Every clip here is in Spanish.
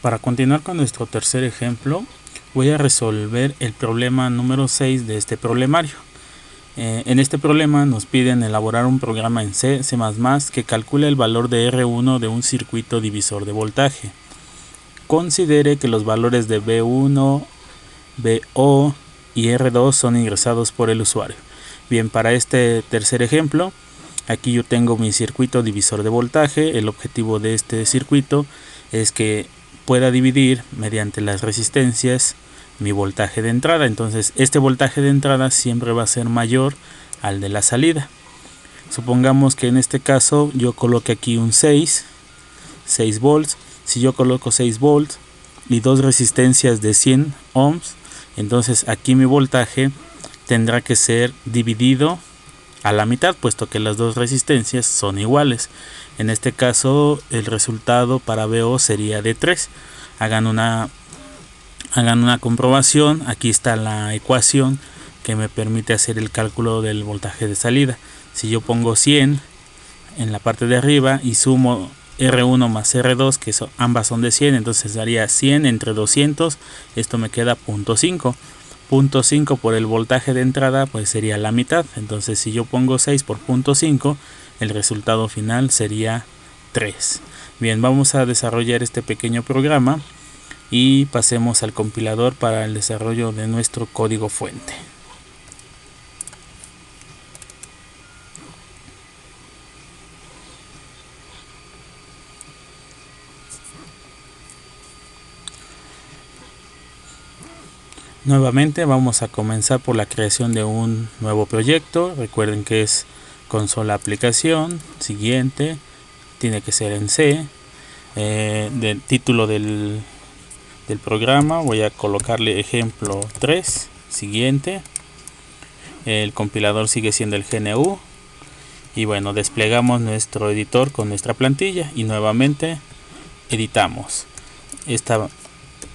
Para continuar con nuestro tercer ejemplo, voy a resolver el problema número 6 de este problemario. En este problema nos piden elaborar un programa en C++ que calcule el valor de R1 de un circuito divisor de voltaje. Considere que los valores de B1, BO y R2 son ingresados por el usuario. Bien, para este tercer ejemplo, aquí yo tengo mi circuito divisor de voltaje. El objetivo de este circuito es que pueda dividir mediante las resistencias mi voltaje de entrada. Entonces este voltaje de entrada siempre va a ser mayor al de la salida. Supongamos que en este caso yo coloque aquí un 6 volts. Si yo coloco 6 volts y dos resistencias de 100 ohms, entonces aquí mi voltaje tendrá que ser dividido a la mitad, puesto que las dos resistencias son iguales. En este caso el resultado para BO sería de 3. Hagan una comprobación. Aquí está la ecuación que me permite hacer el cálculo del voltaje de salida. Si yo pongo 100 en la parte de arriba y sumo R1 más R2, que ambas son de 100, entonces daría 100 entre 200. Esto me queda 0.5. 0.5 por el voltaje de entrada, pues sería la mitad. Entonces si yo pongo 6 por 0.5, el resultado final sería 3. Bien, vamos a desarrollar este pequeño programa y pasemos al compilador para el desarrollo de nuestro código fuente. Nuevamente vamos a comenzar por la creación de un nuevo proyecto. Recuerden que es consola aplicación, siguiente, tiene que ser en C. Del título del programa voy a colocarle ejemplo 3, siguiente. El compilador sigue siendo el GNU. Y bueno, desplegamos nuestro editor con nuestra plantilla y nuevamente editamos. Esta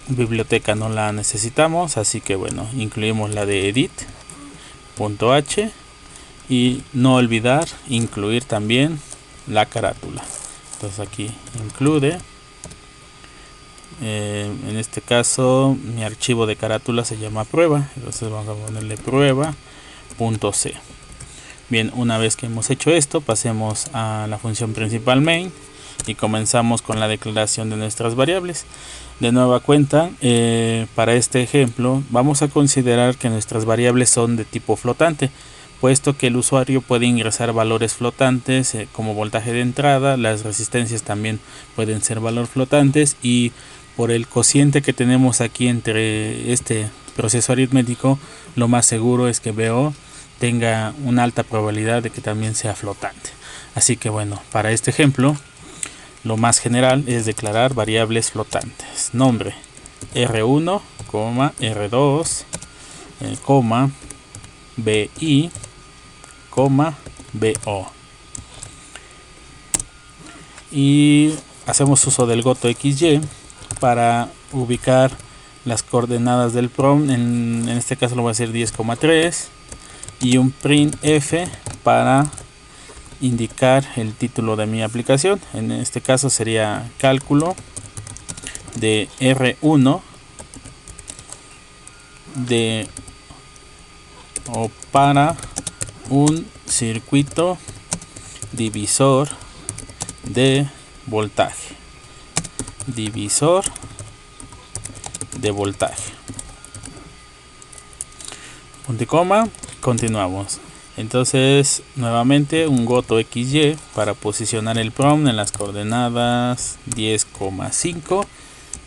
biblioteca no la necesitamos, así que bueno, incluimos la de edit.h y no olvidar incluir también la carátula. Entonces aquí incluye, en este caso mi archivo de carátula se llama prueba, entonces vamos a ponerle prueba.c. Bien, una vez que hemos hecho esto, pasemos a la función principal main y comenzamos con la declaración de nuestras variables. De nueva cuenta, para este ejemplo vamos a considerar que nuestras variables son de tipo flotante, puesto que el usuario puede ingresar valores flotantes como voltaje de entrada. Las resistencias también pueden ser valores flotantes, y por el cociente que tenemos aquí entre este proceso aritmético, lo más seguro es que BO tenga una alta probabilidad de que también sea flotante. Así que bueno, para este ejemplo lo más general es declarar variables flotantes. Nombre R1, R2, BI, BO. Y hacemos uso del goto.xy para ubicar las coordenadas del prom. En este caso lo voy a hacer 10,3 y un printf para indicar el título de mi aplicación. En este caso sería cálculo de R1 para un circuito divisor de voltaje. Punto y coma, continuamos. Entonces nuevamente un goto.xy para posicionar el prompt en las coordenadas 10,5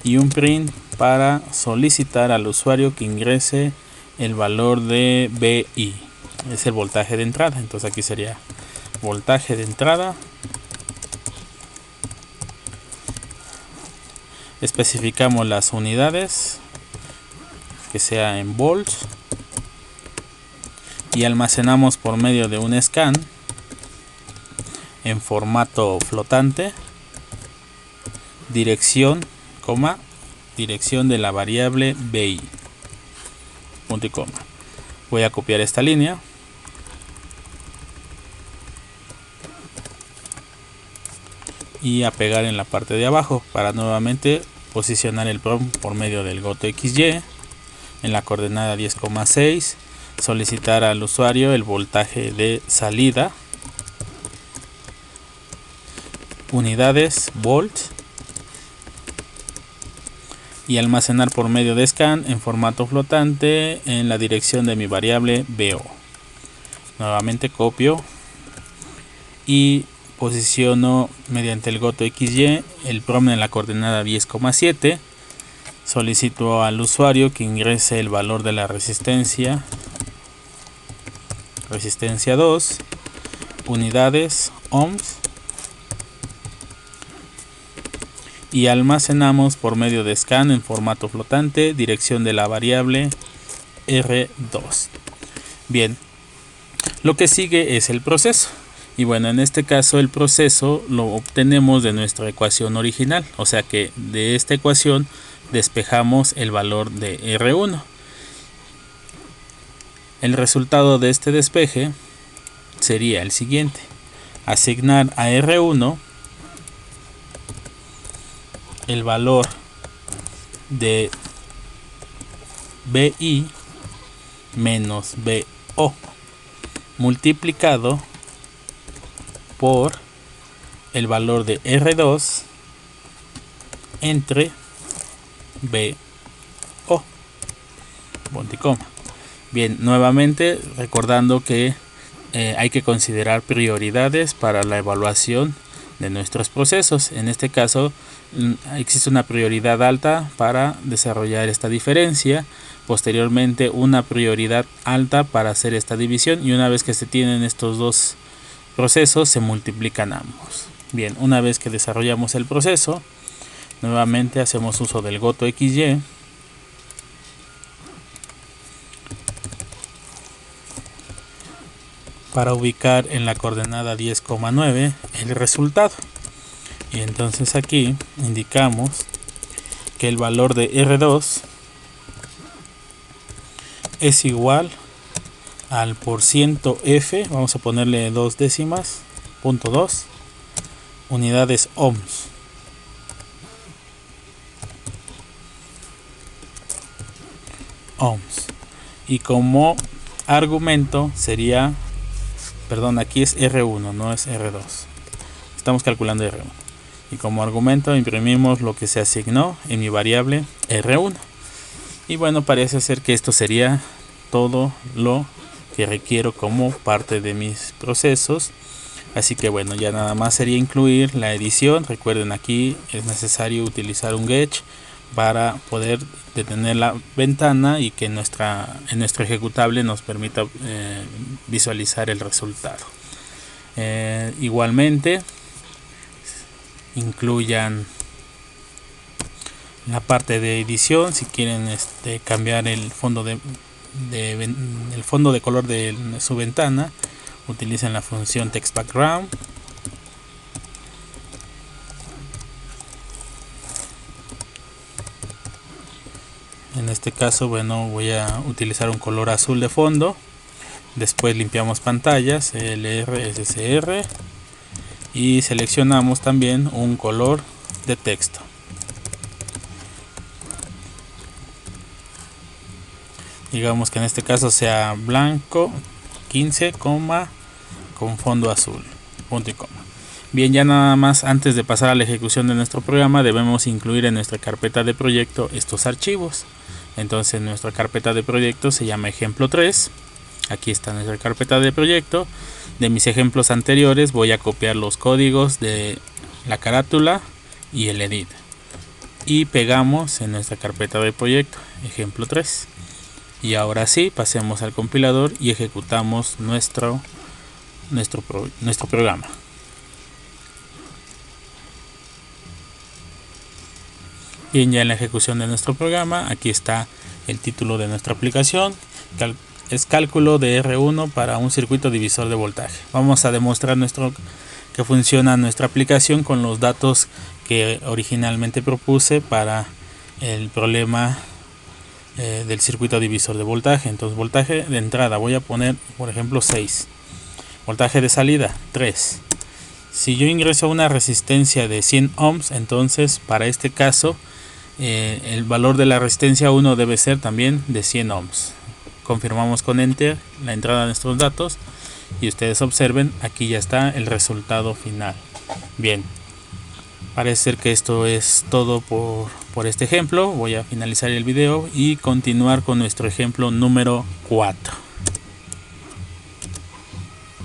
y un print para solicitar al usuario que ingrese el valor de BI, es el voltaje de entrada. Entonces aquí sería voltaje de entrada. Especificamos las unidades, que sea en volts, y almacenamos por medio de un scan en formato flotante dirección, dirección de la variable BI. Punto y coma. Voy a copiar esta línea y a pegar en la parte de abajo para nuevamente posicionar el PROM por medio del GoToXY en la coordenada 10,6, solicitar al usuario el voltaje de salida, unidades, volts, y almacenar por medio de scan en formato flotante en la dirección de mi variable BO. Nuevamente copio y posiciono mediante el GoToXY el PROM en la coordenada 10,7. Solicito al usuario que ingrese el valor de la resistencia 2, unidades, ohms, y almacenamos por medio de scan en formato flotante dirección de la variable R2. Bien, lo que sigue es el proceso. Y bueno, en este caso el proceso lo obtenemos de nuestra ecuación original, o sea que de esta ecuación despejamos el valor de R1. El resultado de este despeje sería el siguiente: asignar a R1 el valor de BI menos BO multiplicado por el valor de R2 entre BO, punto y coma. Bien, nuevamente recordando que hay que considerar prioridades para la evaluación de nuestros procesos. En este caso existe una prioridad alta para desarrollar esta diferencia, posteriormente una prioridad alta para hacer esta división, y una vez que se tienen estos dos procesos se multiplican ambos. Bien, una vez que desarrollamos el proceso, nuevamente hacemos uso del GoToXY para ubicar en la coordenada 10,9 el resultado, y entonces aquí indicamos que el valor de R2 es igual al %F, vamos a ponerle 2 décimas, .2 unidades ohms. Y como argumento sería, perdón, aquí es R1, no es R2, estamos calculando R1, y como argumento imprimimos lo que se asignó en mi variable R1. Y bueno, parece ser que esto sería todo lo que requiero como parte de mis procesos. Así que bueno, ya nada más sería incluir la edición. Recuerden, aquí es necesario utilizar un Getch para poder detener la ventana y que en nuestro ejecutable nos permita visualizar el resultado. Igualmente incluyan la parte de edición. Si quieren cambiar el fondo de color de su ventana, utilicen la función text background. En este caso, bueno, voy a utilizar un color azul de fondo. Después limpiamos pantallas, LR, SSR, y seleccionamos también un color de texto. Digamos que en este caso sea blanco 15, con fondo azul, punto y coma. Bien, ya nada más antes de pasar a la ejecución de nuestro programa debemos incluir en nuestra carpeta de proyecto estos archivos. Entonces nuestra carpeta de proyecto se llama ejemplo 3. Aquí está nuestra carpeta de proyecto. De mis ejemplos anteriores voy a copiar los códigos de la carátula y el edit, y pegamos en nuestra carpeta de proyecto ejemplo 3. Y ahora sí, pasemos al compilador y ejecutamos nuestro programa. Bien, ya en la ejecución de nuestro programa, aquí está el título de nuestra aplicación. Es cálculo de R1 para un circuito divisor de voltaje. Vamos a demostrar que funciona nuestra aplicación con los datos que originalmente propuse para el problema del circuito divisor de voltaje. Entonces, voltaje de entrada voy a poner, por ejemplo, 6. Voltaje de salida 3. Si yo ingreso una resistencia de 100 ohms, entonces para este caso El valor de la resistencia 1 debe ser también de 100 ohms. Confirmamos con Enter la entrada de nuestros datos y ustedes observen, aquí ya está el resultado final. Bien, parece ser que esto es todo por este ejemplo. Voy a finalizar el video y continuar con nuestro ejemplo número 4.